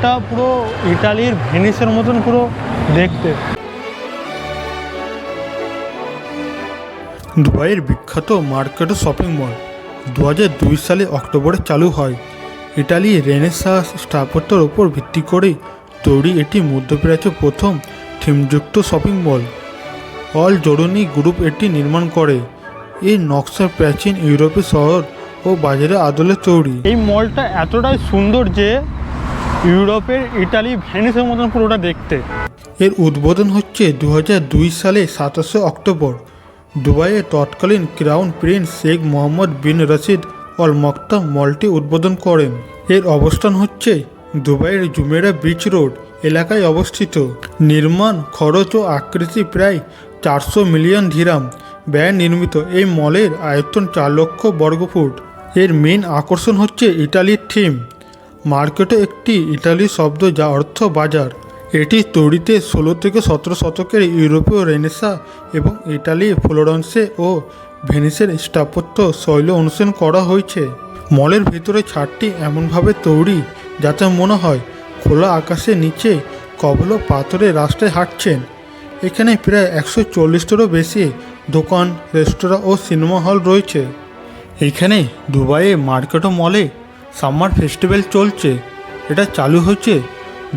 মলটা পুরো ইটালির ভেনিসের মতন পুরো দেখতে। দুবাইয়ের বিখ্যাত মার্কেটো শপিং মল 2002 সালে অক্টোবরে চালু হয়। ইটালি রেনেসাঁ স্থাপত্যের ওপর ভিত্তি করে তৈরি এটি মধ্যপ্রাচ্যের প্রথম থিমযুক্ত শপিং মল। অল জোরনি গ্রুপ এটি নির্মাণ করে। এই নকশা প্রাচীন ইউরোপীয় শহর ও বাজারের আদলে তৈরি। এই মলটা এতটাই সুন্দর যে ইউরোপের ইটালি ভেনিসের মতন পুরোটা দেখতে। এর উদ্বোধন হচ্ছে 2002 সালে 27 অক্টোবর দুবাইয়ের তৎকালীন ক্রাউন প্রিন্স শেখ মোহাম্মদ বিন রশিদ অল মকতাম মলটি উদ্বোধন করেন। এর অবস্থান হচ্ছে দুবাইয়ের জুমেরা বিচ রোড এলাকায় অবস্থিত। নির্মাণ খরচ ও আকৃতি প্রায় 400 মিলিয়ন দিরহাম ব্যয় নির্মিত। এই মলের আয়তন 4 লক্ষ বর্গফুট। এর মেন আকর্ষণ হচ্ছে ইটালির থিম। মার্কেটে একটি ইটালি শব্দ যা অর্থ বাজার। এটি তৈরিতে 16 থেকে 17 শতকের ইউরোপীয় রেনেসাঁ এবং ইটালি ফ্লোরেন্সে ও ভেনিসের স্থাপত্য শৈলী অনুসরণ করা হয়েছে। মলের ভিতরে ছাদটি এমনভাবে তৈরি যাতে মনে হয় খোলা আকাশের নিচে কবল পাথরের রাস্তায় হাঁটছেন। এখানে প্রায় 140টারও বেশি দোকান, রেস্তোরাঁ ও সিনেমা হল রয়েছে। এখানে দুবাইয়ে মার্কেটো মলে সামার ফেস্টিভ্যাল চলছে। এটা চালু হয়েছে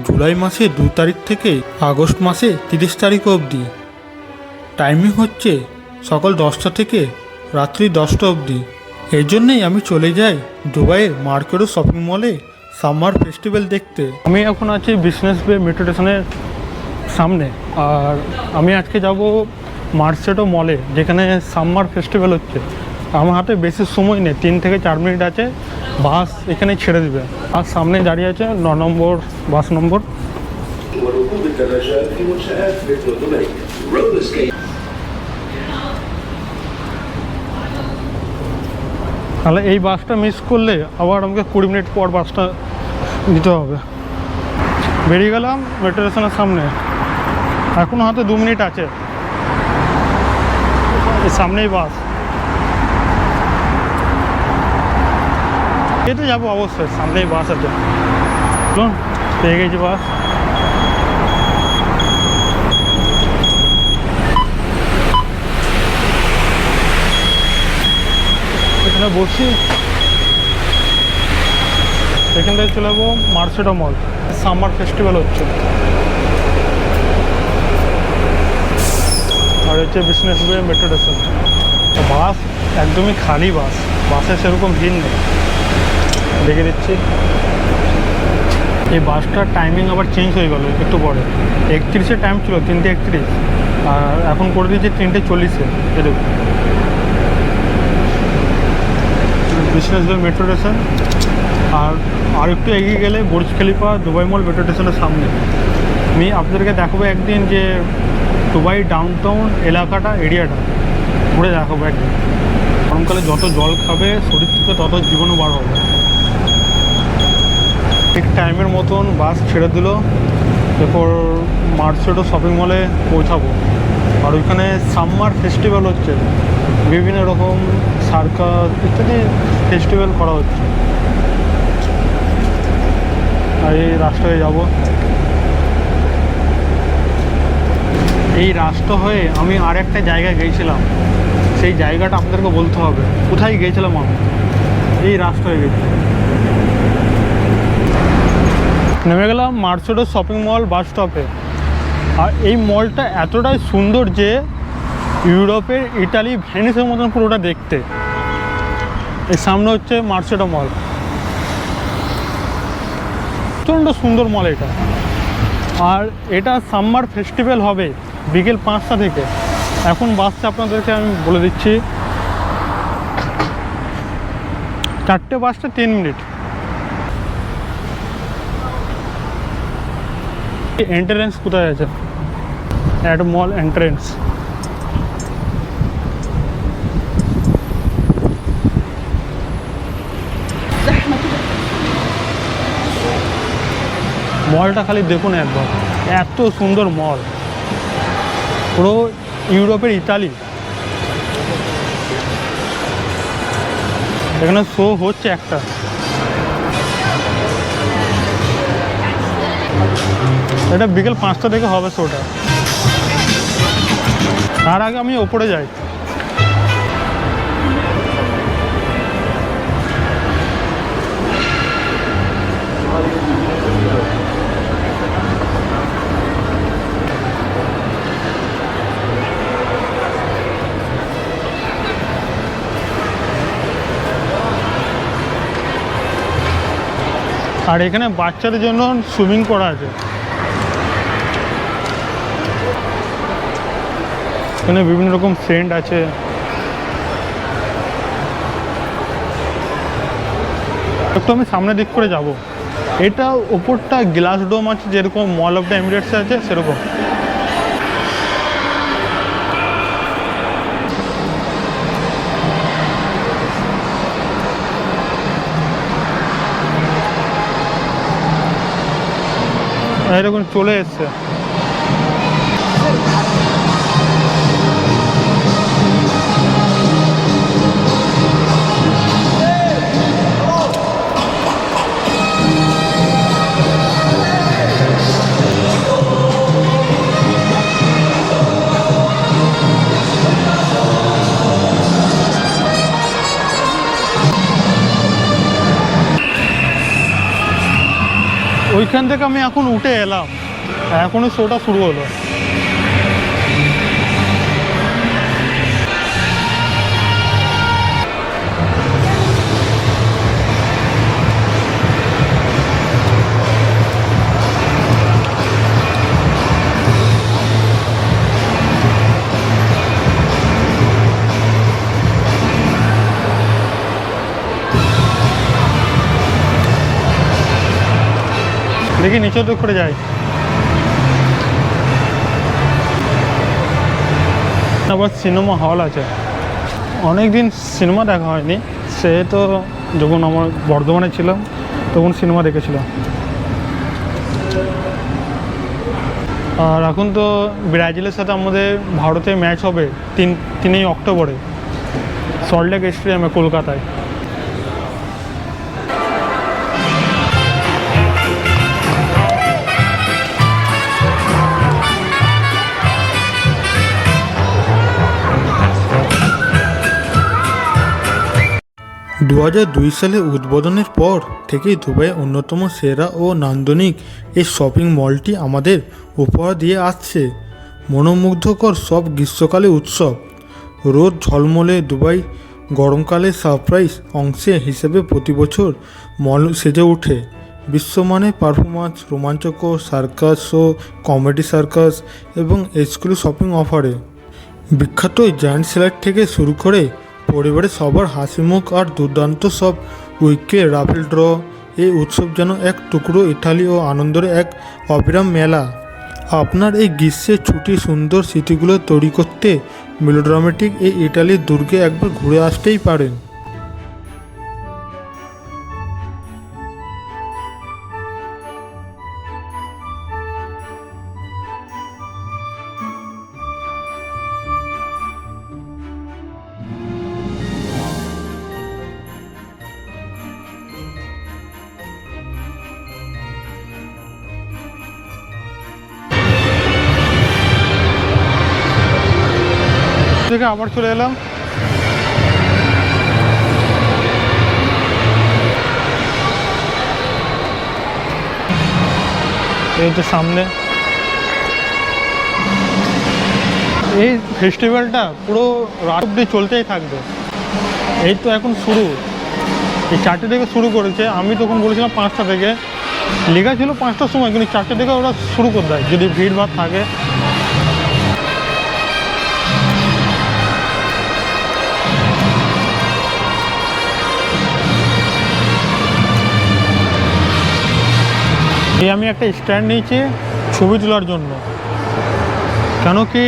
জুলাই মাসে 2 তারিখ থেকে আগস্ট মাসে 30 তারিখ অবধি। টাইমিং হচ্ছে সকাল 10টা থেকে রাত্রি 10টা অবধি। এই জন্যেই আমি চলে যাই দুবাইয়ের মার্কেটো শপিং মলে সামার ফেস্টিভ্যাল দেখতে। আমি এখন আছি বিজনেস বে মেট্রো স্টেশনের সামনে, আর আমি আজকে যাব মার্কেটো মলে যেখানে সামার ফেস্টিভ্যাল হচ্ছে। আমার হাতে বেশি সময় নেই, 3 থেকে 4 মিনিট আছে, বাস এখানে ছেড়ে দিবে। আর সামনে দাঁড়িয়ে আছে 9 নম্বর বাস নম্বর। তাহলে এই বাসটা মিস করলে আবার আমাকে 20 মিনিট পর বাসটা নিতে হবে। বেরিয়ে গেলাম মেট্রো স্টেশনের সামনে, এখনও হাতে 2 মিনিট আছে। এই সামনেই বাস, এতে যাবো অবশ্যই, সামনেই বাস আছে। চলুন, পেয়ে গেছি বাস। এখানে বসি, এখান থেকে চলে যাবো মার্কেটো মল। সামার ফেস্টিভ্যাল হচ্ছে, আর হচ্ছে বিজনেস বে মেট্রো স্টেশন। বাস একদমই খালি, বাসে সেরকম ভিড় নেই। দেখে দিচ্ছি, এই বাসটার টাইমিং আবার চেঞ্জ হয়ে গেল একটু পরে। 31-এ টাইম ছিল, 3:31, আর এখন করে দিয়েছে 3:40-এ। এরকম বিজনেস বে মেট্রো স্টেশন। আর একটু এগিয়ে গেলে বুর্জ খলিফা দুবাই মল মেট্রো স্টেশনের সামনে। আমি আপনাদেরকে দেখাবো একদিন যে দুবাই ডাউনটাউন এলাকাটা, এরিয়াটা ঘুরে দেখাবো একদিন। গরমকালে যত জল খাবে শরীর থেকে তত জীবাণু বার হবে। ঠিক টাইমের মতন বাস ছেড়ে দিল, এরপর মার্কেটো শপিং মলে পৌঁছাবো। আর ওইখানে সামার ফেস্টিভ্যাল হচ্ছে, বিভিন্ন রকম সার্কাস ইত্যাদি ফেস্টিভ্যাল করা হচ্ছে। আর এই রাস্তায় যাব। এই রাস্তা হয়ে আমি আর একটা জায়গায় গিয়েছিলাম, সেই জায়গাটা আপনাদেরকে বলতে হবে কোথায় গিয়েছিলাম আমি। এই রাস্তা হয়ে গেছি, নেমে গেলাম মার্কেটো শপিং মল বাস স্টপে। আর এই মলটা এতটাই সুন্দর যে ইউরোপের ইটালি ভেনিসের মতন পুরোটা দেখতে। এর সামনে হচ্ছে মার্কেটো মল, প্রচণ্ড সুন্দর মল এটা। আর এটা সামার ফেস্টিভ্যাল হবে বিকেল 5টা থেকে। এখন বাসটা আপনাদেরকে আমি বলে দিচ্ছি, 4টে বাসটা 3 মিনিট। এন্ট্রেন্স কোথায় আছে? অ্যাড মল এন্ট্রেন্স। মলটা খালি দেখুন একবার, এত সুন্দর মল, পুরো ইউরোপের ইতালি। এখানে শো হচ্ছে একটা। এটা বিকেল 5টা থেকে হবে শোটা। তার আগে আমি ওপরে যাই। আর এখানে বাচ্চাদের জন্য সুইমিং করা আছে। এখানে বিভিন্ন রকম ফ্রেন্ড আছে। একটু আমি সামনের দিক করে যাব। এটা ওপরটা গ্লাস ডোম আছে, যেরকম মল অফ দ্য এমিরেটস আছে সেরকম। এরকম চলে এসছে। ওইখান থেকে আমি এখন উঠে এলাম, এখনই শোটা শুরু হলো। দেখি নিচে তো করে যাই। আবার সিনেমা হল আছে। অনেক দিন সিনেমা দেখা হয়নি, সে তো যখন আমার বর্ধমানে ছিলাম তখন সিনেমা দেখেছিলাম। আর এখন তো ব্রাজিলের সাথে আমাদের ভারতে ম্যাচ হবে 3 অক্টোবরে সল্টলেক স্টেডিয়ামে কলকাতায়। দু সালে উদ্বোধনের পর থেকেই দুবাইয়ের অন্যতম সেরা ও নান্দনিক এই শপিং মলটি আমাদের উপহার দিয়ে আসছে মনোমুগ্ধকর সব গ্রীষ্মকালে উৎসব। রোদ ঝলমলে দুবাই গরমকালে সারপ্রাইজ অংশে হিসেবে প্রতি বছর মল সেজে ওঠে বিশ্বমানের পারফরম্যান্স, রোমাঞ্চকর সার্কাস শো, কমেডি সার্কাস এবং এক্সক্লুসিভ শপিং অফারে। বিখ্যাত জায়ান্ট সেলার থেকে শুরু করে পরিবারের সবার হাসিমুখ আর দুর্দান্ত সব উইকেট রাফেল ড্র, এই উৎসব যেন এক টুকরো ইতালি ও আনন্দের এক অবিরাম মেলা। আপনার এই গ্রীষ্মের ছুটি সুন্দর স্মৃতিগুলো তৈরি করতে মেলোড্রামেটিক এই ইটালির দুর্গে একবার ঘুরে আসতেই পারেন। থেকে আবার চলে এলাম। এই তো সামনে এই ফেস্টিভ্যালটা পুরো রাত অব্দি চলতেই থাকবে। এই তো এখন শুরু, এই 4টে থেকে শুরু করেছে। আমি তখন বলেছিলাম 5টা থেকে, লেখা ছিল 5টার সময়, কিন্তু 4টে থেকে ওরা শুরু করে দেয় যদি ভিড়ভাড় থাকে। আমি একটা স্ট্যান্ড নিয়েছি ছবি তোলার জন্য, কেন কি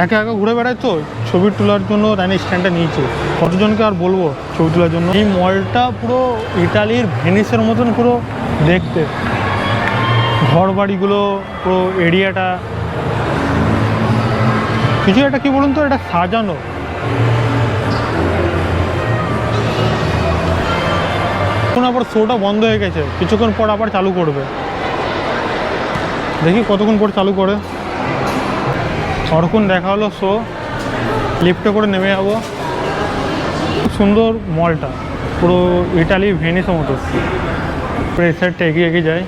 একা একা ঘুরে বেড়ায় তো ছবি তোলার জন্য, তাই না স্ট্যান্ডটা নিয়েছি। কতজনকে আর বলবো ছবি তোলার জন্য। এই মলটা পুরো ইটালির ভেনিসের মতন পুরো দেখতে, ঘর বাড়িগুলো পুরো এরিয়াটা কিছু একটা কি বলুন তো, এটা সাজানো। এখন আবার শোটা বন্ধ হয়ে গেছে, কিছুক্ষণ পর আবার চালু করবে। দেখি কতক্ষণ পর চালু করে। ততক্ষণ দেখা হলো শো, লিফটে করে নেমে যাবো। খুব সুন্দর মলটা, পুরো ইটালি ভেনিসের মতো, পুরো এই সাইডটা এগিয়ে এগিয়ে যায়।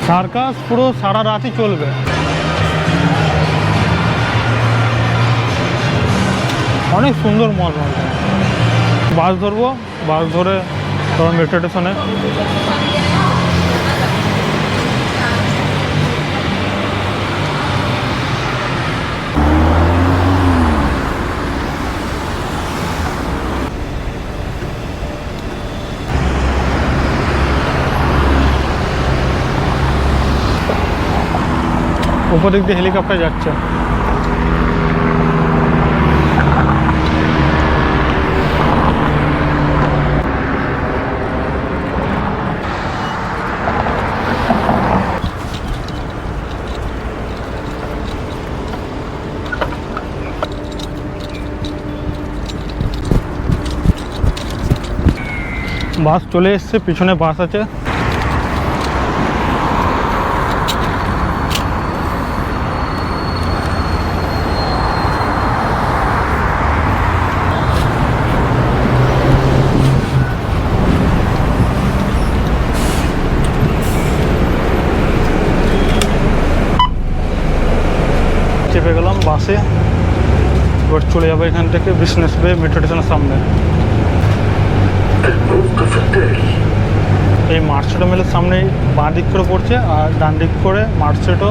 সার্কাস পুরো সারা রাতই চলবে। অনেক সুন্দর মল। বাস ধরবো, বাস ধরে তখন মেট্রো স্টেশনে। উপর দিক দিয়ে হেলিকপ্টার যাচ্ছে। বাস চলে এসছে, পিছনে বাস আছে। চেপে গেলাম বাসে, এবার চলে যাবো এখান থেকে বিজনেস বে মেট্রো স্টেশনের সামনে। এই মার্সেটো মেলের সামনেই বাঁ দিক করে পড়ছে, আর ডান দিক করে মার্সেটো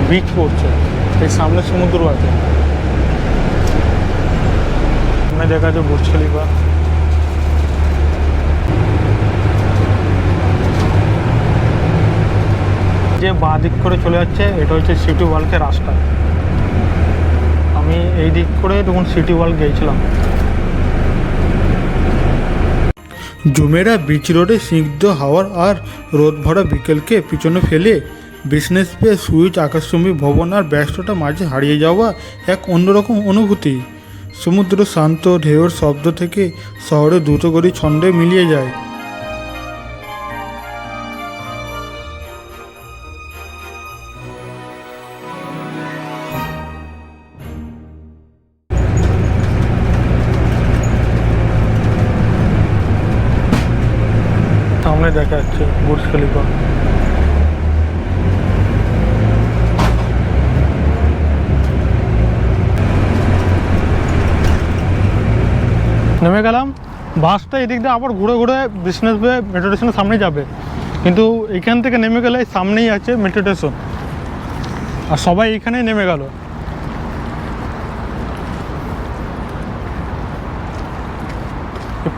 বিচ পড়ছে। এই সামনে সমুদ্র আছে, সামনে দেখা যাচ্ছে বুর্জ খলিফা। যে বাঁ দিক করে চলে যাচ্ছে এটা হচ্ছে সিটি ওয়ার্ল্ডের রাস্তা। আমি এই দিক করে তখন সিটি ওয়ার্ল্ড গিয়েছিলাম। জুমেরা বিচ রোডে স্নিগ্ধ হাওয়ার আর রোদ ভরা বিকেলকে পিছনে ফেলে বিজনেস বে সুইচ আকাশচুম্বী ভবন আর ব্যস্ততা মাঝে হারিয়ে যাওয়া এক অন্যরকম অনুভূতি। সমুদ্র শান্ত ঢেউর শব্দ থেকে শহরে দ্রুতগতি ছন্দে মিলিয়ে যায়। সামনে দেখা যাচ্ছে বুর্জ খলিফা। নেমে গেলাম। বাসটা এদিক দিয়ে আবার ঘুরে ঘুরে বিজনেস বে মেট্রো স্টেশনের সামনে যাবে, কিন্তু এখান থেকে নেমে গেলে সামনেই আছে মেট্রো স্টেশন, আর সবাই এখানেই নেমে গেল।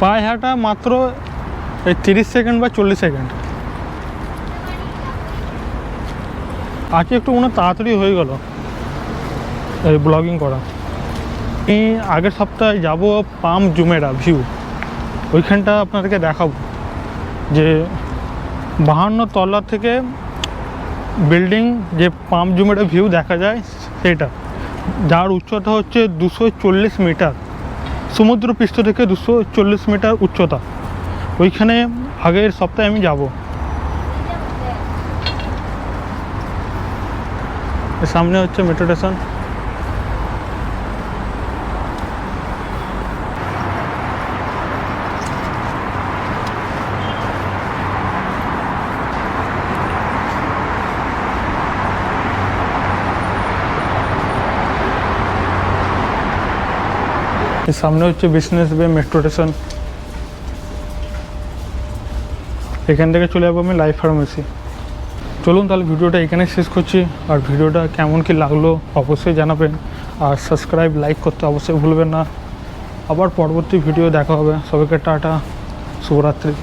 পায়ে হাঁটা মাত্র এই 30 সেকেন্ড বা 40 সেকেন্ড। আজকে একটু মনে তাড়াতাড়ি হয়ে গেল এই ব্লগিং করা। আমি আগের সপ্তাহে যাব পাম জুমেরা ভিউ, ওইখানটা আপনাদেরকে দেখাবো যে 52 তলা থেকে বিল্ডিং যে পাম জুমেরা ভিউ দেখা যায় সেটা, যার উচ্চতা হচ্ছে 240 মিটার, সমুদ্র পৃষ্ঠ থেকে 240 মিটার উচ্চতা। ওইখানে আগের সপ্তাহে আমি যাব। সামনে হচ্ছে মেট্রো স্টেশন। সামনে হচ্ছে বিজনেস বে মেট্রো স্টেশন। এখান থেকে চলে যাবো আমি লাইফ ফার্মেসি। চলুন তাহলে ভিডিওটা এখানে শেষ করছি, আর ভিডিওটা কেমন কি লাগলো অবশ্যই জানাবেন, আর সাবস্ক্রাইব লাইক করতে অবশ্যই ভুলবেন না। আবার পরবর্তী ভিডিও দেখা হবে। সবাইকে টাটা, শুভরাত্রি।